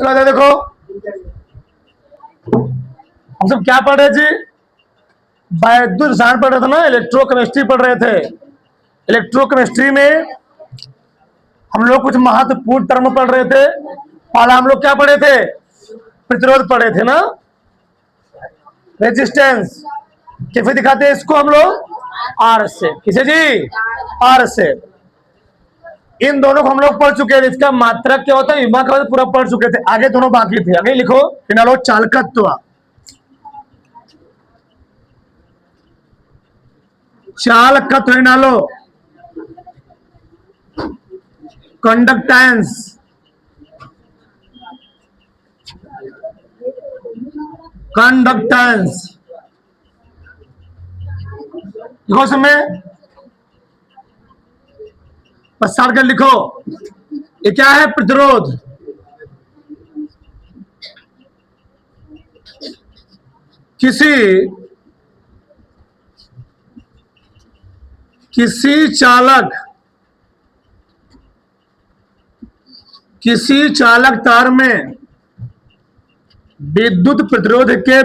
चलो देखो हम सब क्या पढ़ रहे जी, वैद्युत रसायन पढ़ रहे थे ना, इलेक्ट्रोकेमिस्ट्री पढ़ रहे थे। इलेक्ट्रोकेमिस्ट्री में हम लोग कुछ महत्वपूर्ण टर्म पढ़ रहे थे। पहला हम लोग क्या पढ़े थे, प्रतिरोध पढ़े थे ना, रेजिस्टेंस। कैसे दिखाते हैं इसको हम लोग, आर से। किसे जी, आर से। इन दोनों को हम लोग पढ़ चुके थे। इसका मात्रक क्या होता है, विभव का पूरा पढ़ चुके थे। आगे दोनों बाकी थे। आगे लिखो फिनालो चालकत्व, चालकत्व फिनालो, कंडक्टेंस, कंडक्टेंस। लिखो समय पश्चात कर लिखो। ये क्या है, प्रतिरोध। किसी चालक तार में विद्युत प्रतिरोध के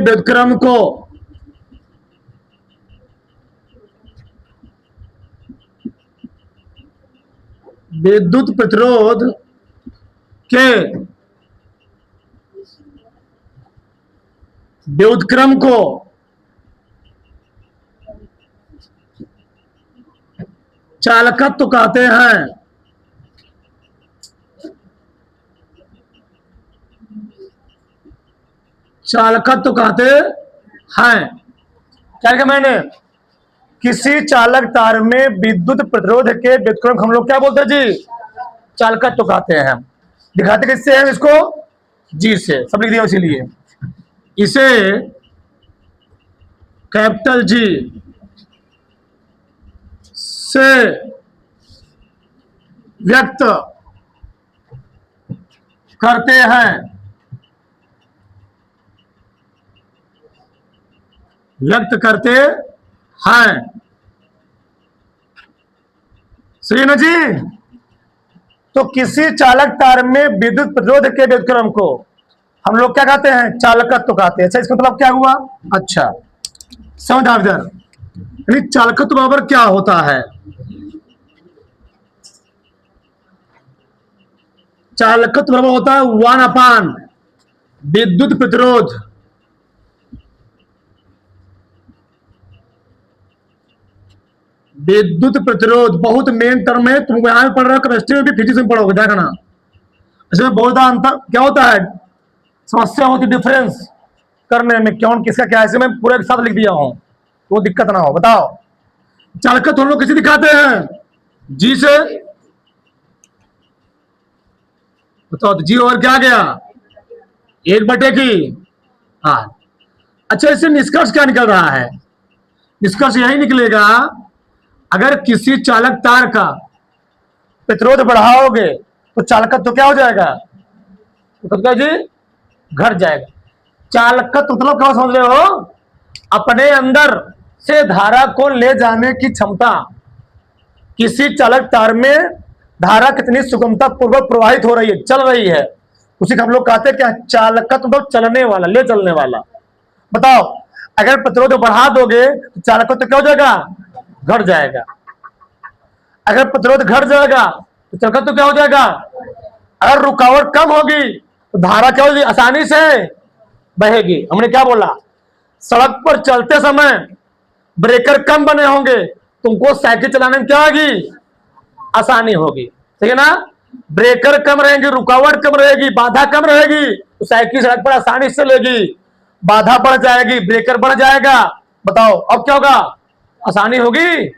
व्युत्क्रम को चालकत्व कहते हैं। चालकत्व कहते हैं। क्या लिखा मैंने, किसी चालक तार में विद्युत प्रतिरोध के व्युत्क्रम हम लोग क्या बोलते हैं जी, चालकत्व कहते हैं। दिखाते किससे हैं इसको, जी से। सब लिख दिया। इसीलिए इसे कैपिटल जी से व्यक्त करते हैं, सही ना जी। तो किसी चालक तार में विद्युत प्रतिरोध के व्युत्क्रम को हम लोग क्या कहते हैं, चालकत्व कहते हैं। अच्छा, इसका मतलब क्या हुआ, अच्छा समझ आप इधर। यानी चालकत्व बराबर क्या होता है, चालकत्व बराबर होता है 1/, विद्युत प्रतिरोध बहुत मेन टर्म है। तुम यहां पढ़ रहे हो, केमिस्ट्री में भी, फिजिक्स में पढ़ोगे, देखना। इसमें बहुत अंतर क्या होता है, समस्या होती डिफरेंस करने में, कौन किसका क्या। ऐसे में पूरे साथ लिख दिया हूं तो दिक्कत ना हो। बताओ, चालकत्व हम लोग किसे दिखाते हैं, जी से। बताओ तो जी और क्या गया, 1 की हाँ। अच्छा, इससे निष्कर्ष क्या निकल रहा है, निष्कर्ष यही निकलेगा, अगर किसी चालक तार का प्रतिरोध बढ़ाओगे तो चालकत्व तो क्या हो जाएगा, तो क्या जी, घट जाएगा। चालकत्व मतलब क्या समझ रहे हो, अपने अंदर से धारा को ले जाने की क्षमता। किसी चालक तार में धारा कितनी सुगमता पूर्वक प्रवाहित हो रही है, चल रही है, उसी को हम लोग कहते हैं क्या, चालकत्व मतलब चलने वाला, ले चलने वाला। बताओ, अगर प्रतिरोध बढ़ा दोगे तो चालकत्व तो क्या हो जाएगा, घट जाएगा। अगर प्रतिरोध घट जाएगा तो चालकत्व क्या हो जाएगा। अगर रुकावट कम होगी तो धारा क्या होगी, आसानी से बहेगी। हमने क्या बोला, सड़क पर चलते समय ब्रेकर कम बने होंगे, तुमको साइकिल चलाने में क्या होगी, आसानी होगी, ठीक है ना। ब्रेकर कम रहेंगे, रुकावट कम रहेगी, बाधा कम रहेगी, तो साइकिल सड़क पर आसानी से चलेगी। बाधा बढ़ जाएगी, ब्रेकर बढ़ जाएगा। बताओ अब क्या होगा, आसानी होगी।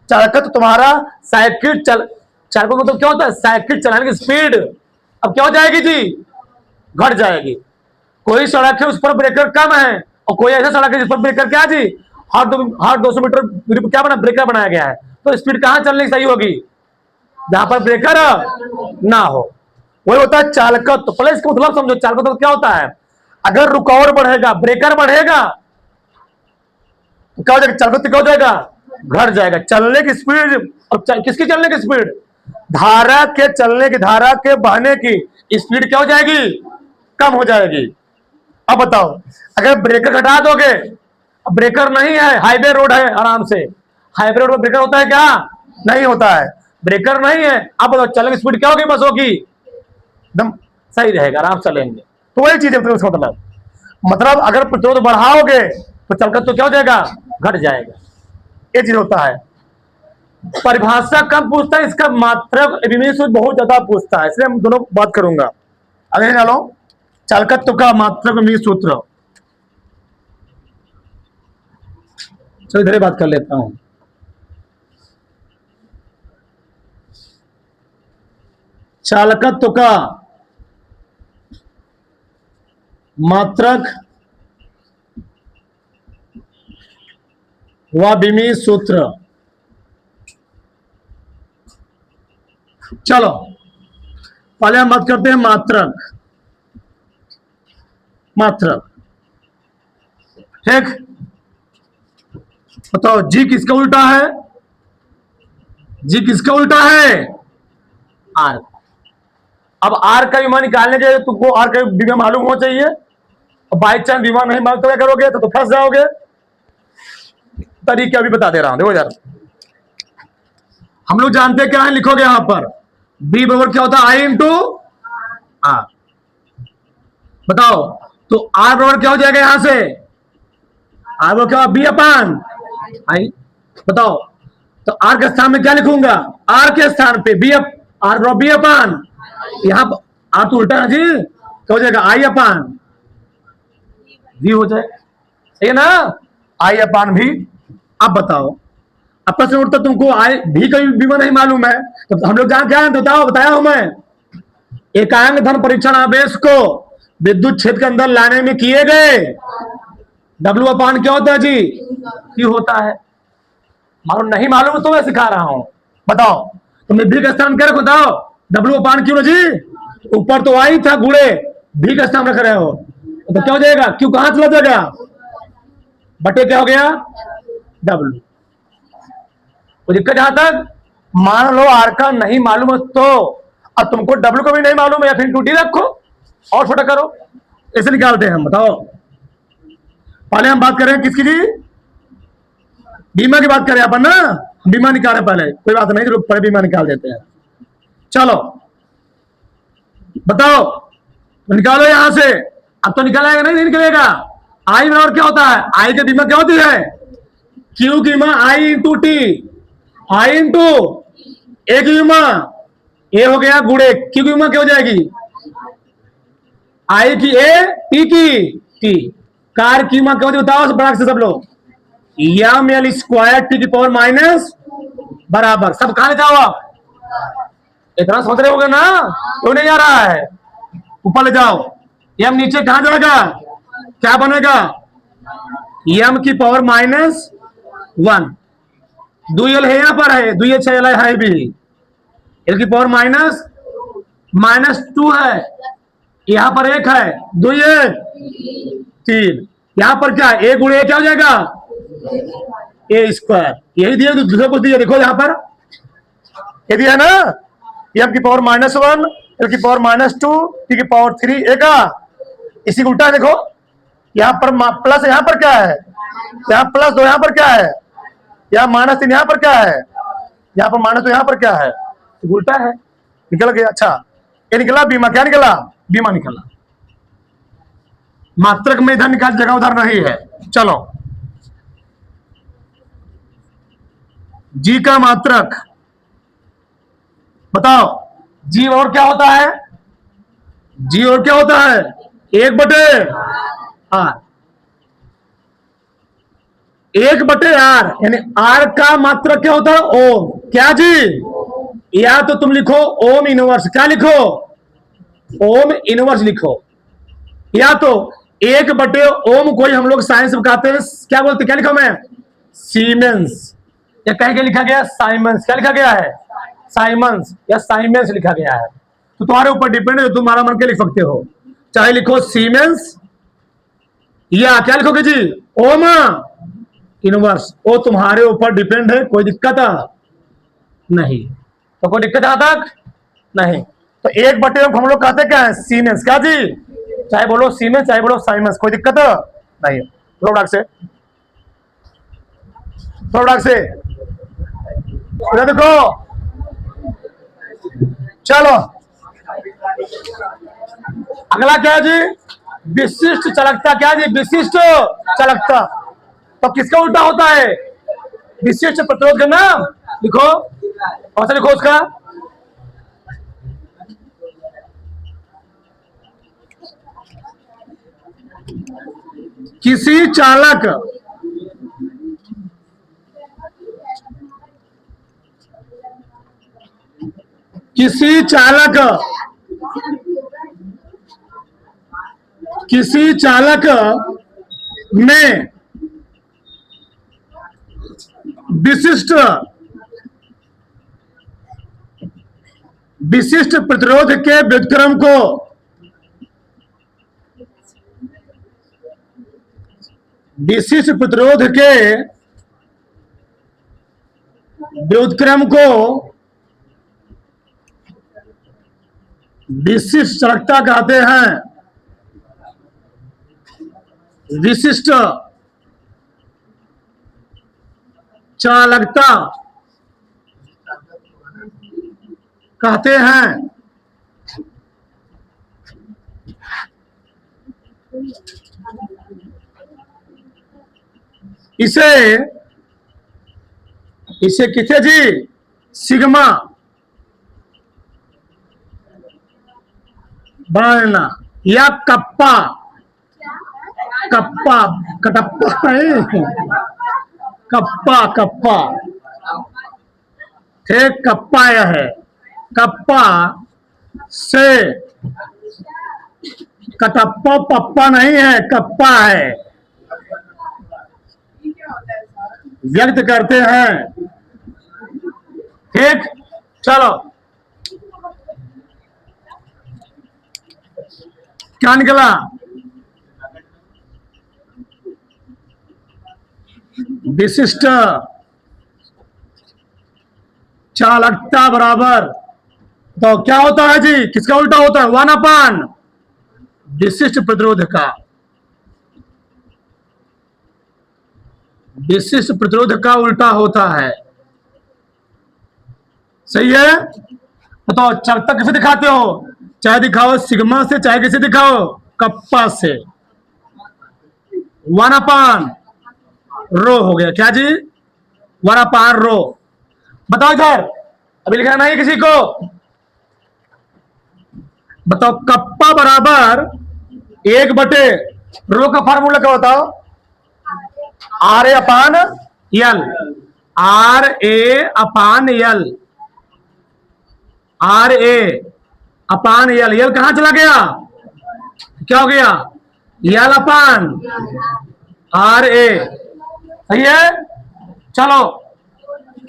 चालकत्व तुम्हारा साइकिल चालक मतलब क्या होता है, साइकिल चलाने की स्पीड अब क्या हो जाएगी जी, घट जाएगी। कोई सड़क है उस पर ब्रेकर कम है, और कोई ऐसा सड़क है जिस पर ब्रेकर क्या जी, हर 200 मीटर दूरी पर क्या बना, ब्रेकर बनाया गया है। तो स्पीड कहां चलने की सही होगी, जहां पर ब्रेकर ना हो। वही होता है चालकत्व। तो पहले इसका मतलब समझो, चालकत्व क्या होता है, अगर रुकावट बढ़ेगा, ब्रेकर बढ़ेगा तो क्या हो जाएगा, चालकत्व क्या हो जाएगा, घट जाएगा। चलने की स्पीड, और किसकी चलने की स्पीड, धारा के चलने की, धारा के बहने की स्पीड क्या हो जाएगी, कम हो जाएगी। अब बताओ, अगर ब्रेकर हटा दोगे, ब्रेकर नहीं है, हाईवे रोड है, आराम से हाईवे रोड में ब्रेकर होता है क्या? नहीं होता है, ब्रेकर नहीं है। अब बताओ चलने की स्पीड क्या होगी बसों की? एकदम सही रहेगा, आराम से चलेंगे। तो वही चीज है उसका मतलब अगर प्रतिरोध बढ़ाओगे तो चलकर तो क्या हो जाएगा? घट जाएगा। ये चीज होता है। परिभाषा कम पूछता है, इसका मात्रक बहुत ज्यादा पूछता है, इसलिए हम दोनों बात करूंगा। अगर चलो चालकत्व का मात्रक सूत्र, चलो इधर बात कर लेता हूं। चालकत्व का मात्रक व विमीय सूत्र। चलो पहले हम बात करते हैं मात्रक। मात्रक ठीक, बताओ जी किसका उल्टा है? जी किसका उल्टा है? आर। अब आर का विमा निकालने के लिए तुमको आर का विमा मालूम होना चाहिए, और बाई चांस विमा नहीं मालूम तो क्या करोगे? तो फंस जाओगे। तरीके अभी बता दे रहा हूं, देखो यार। हम लोग जानते क्या है, लिखोगे यहां पर बी बराबर क्या होता है? आई इंटू आर। बताओ तो आर बराबर क्या हो जाएगा? यहां से आर बराबर क्या? बी अपान आई। बताओ तो आर के स्थान में क्या लिखूंगा? आर के स्थान पे बी अप, आर बराबर बी अपान, यहां आर तो उल्टा है जी, क्या हो जाएगा? आई अपान भी हो जाए, सही है ना? आई अपान भी। अब बताओ, अब प्रश्न उठता तुमको आई भी का विमा नहीं मालूम है, तो हम लोग जहां क्या है बताओ, बताया हूं मैं। एकांक धन परीक्षण आवेश को विद्युत क्षेत्र के अंदर लाने में किए गए डब्ल्यू अपान क्या होता है जी? क्यू होता है। मालूम नहीं मालूम तो मैं सिखा रहा हूं। बताओ तुमने भी का स्थान क्या रखो? बताओ डब्ल्यू अपान क्यू ना जी, ऊपर तो आई था गुड़े, भी का स्थान रख रहे हो तो क्या हो जाएगा? क्यू कहां चला जाएगा? बटे क्या हो गया? डब्ल्यू। तो दिक्कत जहां तक मान लो आर का नहीं मालूम है तो अब तुमको डब्ल्यू का भी नहीं मालूम है, या फिर टू डी रखो और छोटा करो, ऐसे निकालते हैं हम। बताओ पहले हम बात करें किसकी जी? बीमा की बात करें अपन ना, बीमा निकालें पहले, कोई बात नहीं, पहले बीमा निकाल देते हैं। चलो बताओ तो निकालो यहां से। अब तो निकालेगा नहीं निकलेगा। आई बराबर क्या होता है? आई की बीमा क्या होती है? क्यू की बीमा आई इंटू टी, आई इंटू ए की बीमा ए हो गया गुड़े, क्यू की बीमा क्या हो जाएगी? आई की ए, टी की टी। कार की बीमा क्या होती है बताओ बड़ा से सब लोग? एम एल स्क्वायर टी की पावर माइनस बराबर, सब कहा लिखा हुआ? इतना सोच रहे होगे ना, क्यों नहीं आ रहा है? ऊपर ले जाओ, एम नीचे कहां जाएगा? क्या बनेगा? एम की पावर माइनस 1, दुई है यहां पर है, दुई छह है भी, एल की पावर माइनस 2 है, यहां पर 1 है, दुई 3, यहां पर क्या? ए गुणे ए क्या हो जाएगा? ए स्क्वायर। यही दिया, दूसरा कुछ दिया देखो यहां पर, ये दिया ना, एम की पावर -1, एल की पावर -2, टी की पावर 3, ए का इसी उल्टा देखो, यहां पर प्लस, यहां पर क्या है? यहां प्लस 2, यहां पर क्या है? यहां -3, यहां पर क्या है? यहां पर -2, यहां पर क्या है? उल्टा है, निकल गया। अच्छा ये निकला बीमा, क्या निकला? बीमा निकला। मात्रक में इधर निकाल, जगह उधर नहीं है। चलो जी का मात्रक बताओ, जी और क्या होता है? जी और क्या होता है? 1/r, 1/r, यानी आर का मात्रक क्या होता है? ओम। क्या जी? या तो तुम लिखो ओम इनवर्स, क्या लिखो? ओम इनवर्स लिखो, या तो 1/ओम को हम लोग साइंस में कहते हैं, क्या बोलते, क्या लिखा मैं? सीमेंस, या कहीं के लिखा गया साइमंस, क्या लिखा गया है? साइमंस या साइमेंस लिखा गया है, तो तुम्हारे ऊपर डिपेंड है, तुम्हारा मन के लिख सकते हो, चाहे लिखो सीमेंस या क्या लिखोगे जी? ओम इनवर्स, वो तुम्हारे ऊपर डिपेंड है, कोई दिक्कत नहीं। तो कोई दिक्कत यहां तक नहीं। तो 1/ओम हम लोग कहते क्या है? सीमेंस, क्या जी? चाहे बोलो सीमेंस, चाहे बोलो साइमंस, कोई दिक्कत नहीं है। प्रोडक्ट से, प्रोडक्ट से इधर देखो, चलो अगला क्या है जी? विशिष्ट चालकता। क्या जी? विशिष्ट चालकता। तो किसका उल्टा होता है? विशिष्ट प्रतिरोध का नाम लिखो, कौन सा लिखो उसका? किसी चालक किसी चालक किसी चालक में विशिष्ट विशिष्ट प्रतिरोध के व्युत्क्रम को विशिष्ट प्रतिरोध के व्युत्क्रम को विशिष्ट चालकता कहते हैं। विशिष्ट चालकता कहते हैं। इसे किसे जी? सिग्मा बढ़ना या कप्पा, कप्पा कटप्पा नहीं, कप्पा कप्पा, ठीक, कप्पा यह है। कप्पा से कटप्पा पप्पा नहीं है, कप्पा है, व्यक्त करते हैं। ठीक, चलो क्या निकला? विशिष्ट चालकता बराबर, तो क्या होता है जी? किसका उल्टा होता है? 1/, विशिष्ट प्रतिरोध का। विशिष्ट प्रतिरोध का उल्टा होता है। सही है? तो चालकता किसे दिखाते हो? चाहे दिखाओ सिग्मा से, चाहे किसे दिखाओ कप्पा से। 1/ρ हो गया। क्या जी? 1/ρ। बताओ इधर, अभी लिखना नहीं किसी को। बताओ कप्पा बराबर 1/ρ का फार्मूला क्या बताओ? RA/L, RA/L, RA/L। L कहां चला गया? क्या हो गया? L/RA। सही है? चलो,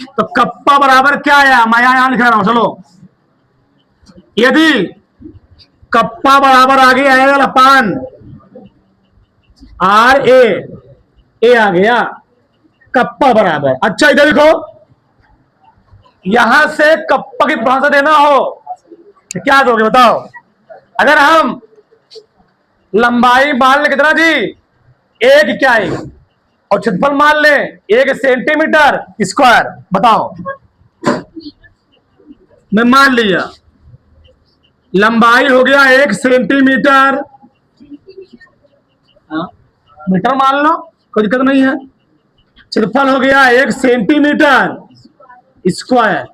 तो कप्पा बराबर क्या आया? मैं यहां लिख रहा हूं, चलो। यदि कप्पा बराबर आ गया L/RA, ए आ गया कप्पा बराबर। अच्छा इधर देखो, यहां से कप्पा की भाषा देना हो तो क्या दोगे बताओ? अगर हम लंबाई मान ले कितना जी? 1 इकाई, और क्षेत्रफल मान ले 1 सेंटीमीटर स्क्वायर, बताओ। मैं मान लिया लंबाई हो गया 1 सेंटीमीटर, मीटर मान लो, कोई दिक्कत नहीं है। क्षेत्रफल हो गया 1 सेंटीमीटर स्क्वायर।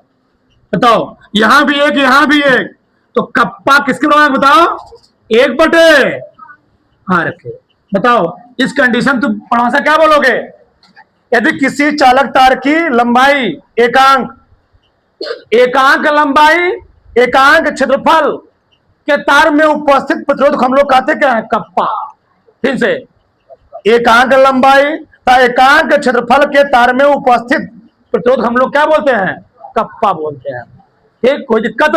बताओ, यहां भी 1, यहां भी 1, तो कप्पा किसके बराबर बताओ? 1/, रखे। बताओ इस कंडीशन तुम परिभाषा क्या बोलोगे? यदि किसी चालक तार की लंबाई एकांक लंबाई, एकांक क्षेत्रफल के तार में उपस्थित प्रतिरोध हम लोग कहते क्या है? कप्पा। फिर से, एकांक लंबाई तथा एकांक क्षेत्रफल के तार में उपस्थित प्रतिरोध हम लोग क्या बोलते हैं? कप्पा बोलते हैं। ठीक, कोई दिक्कत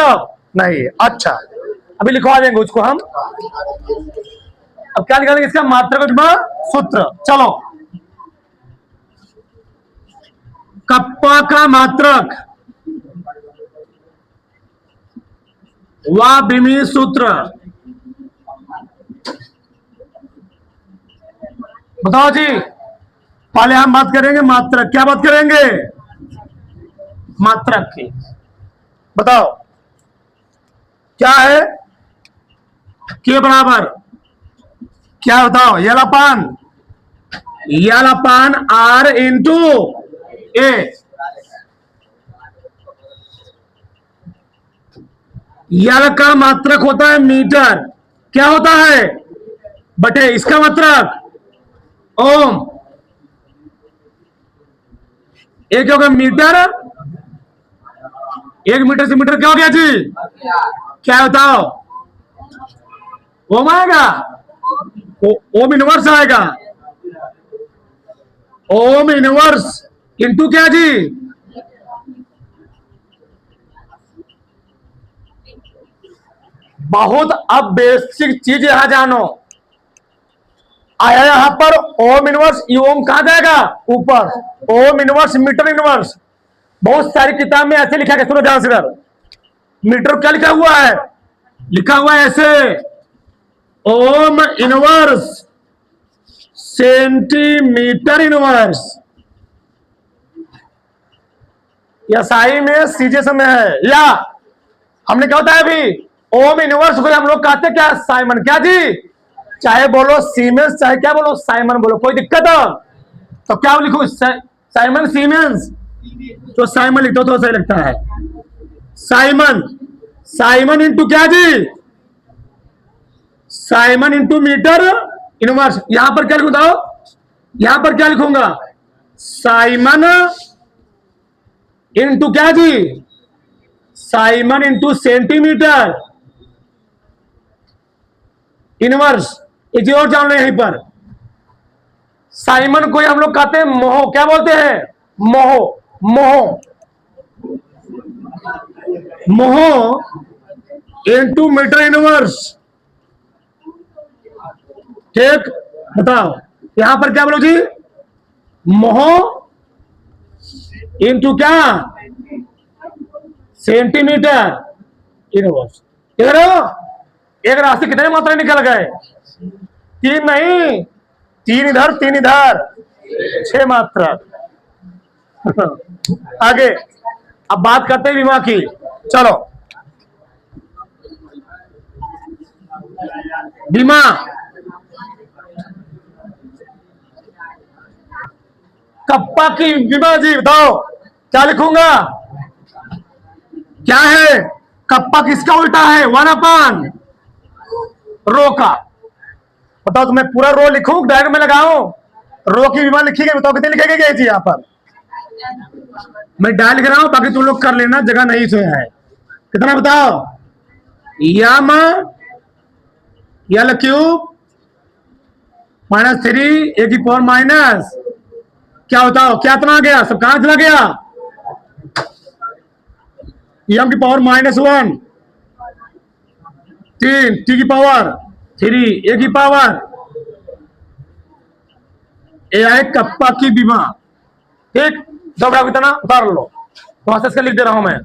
नहीं। अच्छा, अभी लिखवा देंगे उसको हम। अब क्या निकालेंगे इसका? मात्रक सूत्र। चलो, कप्पा का मात्रक व विमीय सूत्र बताओ जी। पहले हम बात करेंगे मात्रक। क्या बात करेंगे? मात्रक की। बताओ क्या है? के बराबर क्या? बताओ। यल अपान आर इंटू ए। यल का मात्रक होता है मीटर। क्या होता है? बटे इसका मात्रक ओम। एक हो गया मीटर। एक मीटर से मीटर क्या हो गया जी? क्या बताओ? ओम आएगा। ओम इनवर्स आएगा। ओम इनवर्स इंटू क्या जी? बहुत अब बेसिक चीज यहां जानो। आया यहां पर ओम इनवर्स। ओम कहां जाएगा? ऊपर। Ohm inverse metre inverse. बहुत सारी किताब में ऐसे लिखा है, सुनो ध्यान से इधर। मीटर क्या लिखा हुआ है? लिखा हुआ है ऐसे, ओम इनवर्स सेंटीमीटर इनवर्स। या साई में सीजे में है। या हमने क्या होता है अभी? ओम इनवर्स को हम लोग कहते क्या? साइमन। क्या जी? चाहे बोलो सीमेंस, चाहे क्या बोलो साइमन बोलो, कोई दिक्कत है? तो क्या लिखो? Simon siemens. तो साइमन लिखो तो सही लगता है। साइमन। साइमन इंटू क्या जी? साइमन इंटू मीटर इनवर्स। यहां पर क्या लिखूंगा? यहां पर क्या लिखूंगा? साइमन इंटू क्या जी? साइमन इंटू सेंटीमीटर इनवर्स। एक चीज और जान लो यहीं पर, साइमन को हम लोग कहते हैं मोहो। क्या बोलते हैं? मोहो। मोहो। मोहो इंटू मीटर इनवर्स। ठीक। बताओ यहां पर क्या बोलो जी? मोहो इंटू क्या? Centimetre inverse. इधर एक राशि कितने मात्रा निकल गए? 3 नहीं, 3 इधर 3 इधर, 6 मात्रा। आगे अब बात करते हैं विमा की। चलो बीमा। कप्पा की बीमा जी। बताओ क्या लिखूंगा? क्या है? कप्पा किसका उल्टा है? 1/, रो का। बताओ तो मैं पूरा रो लिखूं, डायरेक्ट में लगाऊं? रो की बीमा लिखी गई। बताओ कितनी लिखेगी गई थी? यहां पर मैं डायल लिख रहा हूं, बाकी तुम लोग कर लेना, जगह नहीं से है। कितना बताओ? यम यल क्यूब -3 ए की पावर माइनस क्या बताओ? क्या इतना आ गया? सब कहां चला गया? एम की पावर -1 3 टी की पावर 3 ए की पावर। ए है कप्पा की बीमा। ठीक। जब कितना उतार लो, प्रोसेस का लिख दे रहा हूं मैं।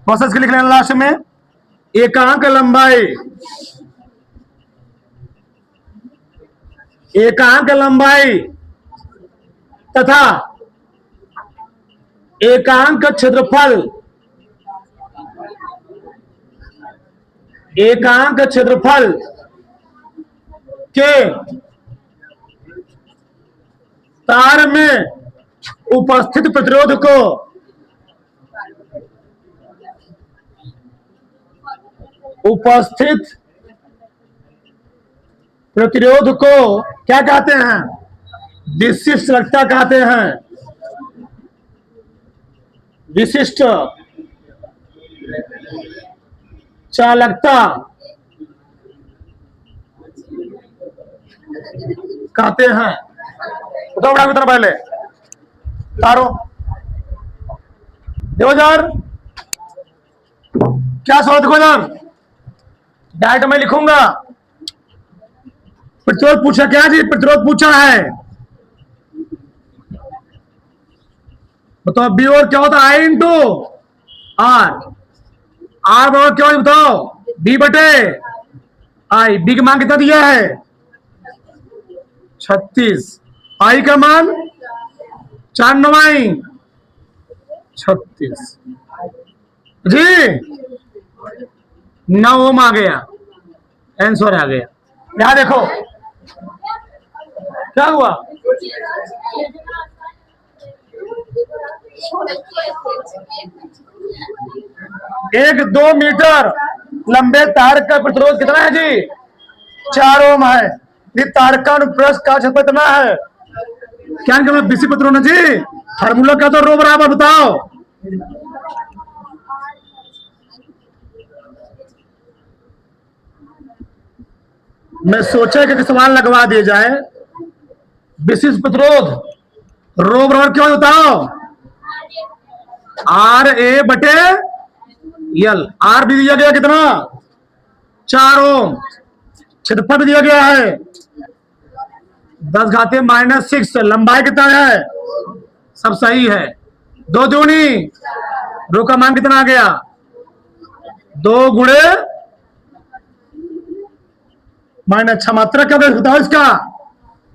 प्रोसेस के लिख लेना लास्ट में। एकांक लंबाई, एकांक लंबाई तथा एकांक क्षेत्रफल, एकांक क्षेत्रफल के तार में उपस्थित प्रतिरोध को क्या कहते हैं? विशिष्ट चालकता कहते हैं। विशिष्ट चालकता कहते हैं। बताओ बड़ा कितना पहले तारो देखो यार। क्या सोच देखो यार, डायरेक्ट में लिखूंगा। प्रतिरोध पूछा क्या जी? प्रतिरोध पूछा है। बताओ बी और क्या होता है? आई इंटू आर। आर बराबर क्या है बताओ, बी बटे आई। बी का मान कितना दिया है 36, आई का मान 4 9 36 जी, 9 ओम आ गया, आंसर आ गया। यहां देखो क्या हुआ, एक 2 मीटर लंबे तार का प्रतिरोध कितना है जी 4 ओम है। ये तार का अनुप्रस्थ का क्षेत्र कितना है, क्या निकला बीसी प्रतिरोध है जी। फार्मूला क्या था, रो बराबर बताओ, मैं सोचा कि सवाल लगवा दिए जाए। विशिष्ट प्रतिरोध रो बराबर क्या बताओ, आर ए बटे यल। आर भी दिया गया कितना 4 ओम, क्षेत्रफल भी दिया गया है 10 घाते -6, लंबाई कितना है, सब सही है। 2 दूनी, रो का मान कितना आ गया 2 गुणे -6, मात्रा क्या बताओ इसका,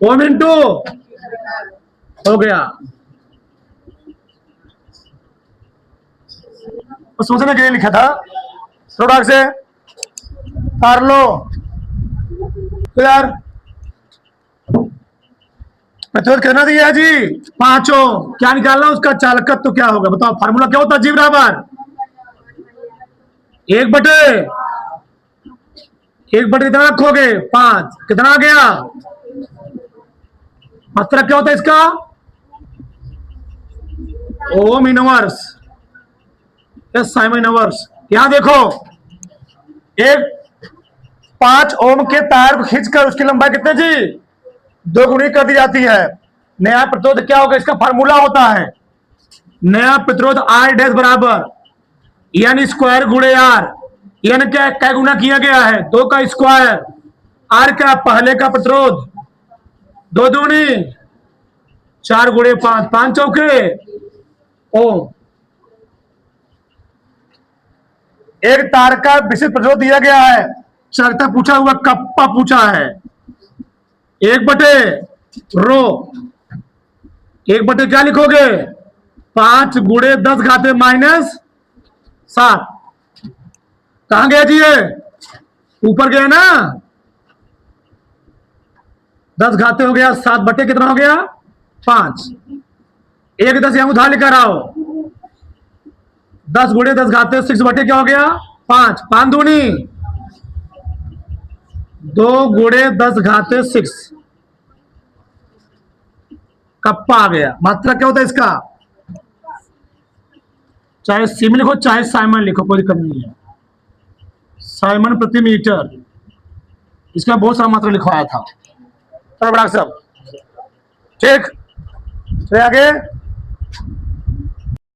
ओम इंटू हो गया। तो सोचने के लिए लिखा था थोड़ा से तार लो तो यार। प्रतिरोध कितना दिया है जी 5 ओम, क्या निकालना उसका चालकत्व तो क्या होगा बताओ, फार्मूला क्या होता है जी बराबर 1 बटे कितना रखोगे 5, कितना आ गया, मात्रा क्या होता है इसका ओम इनवर्स, साइमन इनवर्स। यहां देखो एक 5 ओम के तार को खींचकर उसकी लंबाई कितने जी 2 गुनी कर दी जाती है। नया प्रतिरोध क्या होगा, इसका फार्मूला होता है नया प्रतिरोध आर डैश बराबर एन स्क्वायर गुणे आर। एन क्या गुना किया गया है 2 का स्क्वायर, आर का पहले का प्रतिरोध 2 दूनी 4 गुणे 5, 5 चौके ओम। एक तार का विशिष्ट प्रतिरोध दिया गया है, चालकता पूछा हुआ, कप्पा पूछा है 1 बटे रो, 1 बटे क्या लिखोगे 5 गुणे 10 घाते -7। कहां गया जी ये ऊपर गया ना, 10 घाते हो गया 7 बटे कितना हो गया 5, 1 10 यहां उधार लेकर आओ, 10 गुणे 10 घाते 6 बटे क्या हो गया 5, 5 दूनी 2 गुणे 10 घाते 6, कप्पा आ गया। मात्रा क्या होता है इसका, चाहे सीम लिखो चाहे साइमन लिखो कोई दिक्कत नहीं है, साइमन प्रति मीटर, इसका बहुत सारा मात्रा लिखवाया था। चलो बड़ा सब ठीक, चलिए आगे।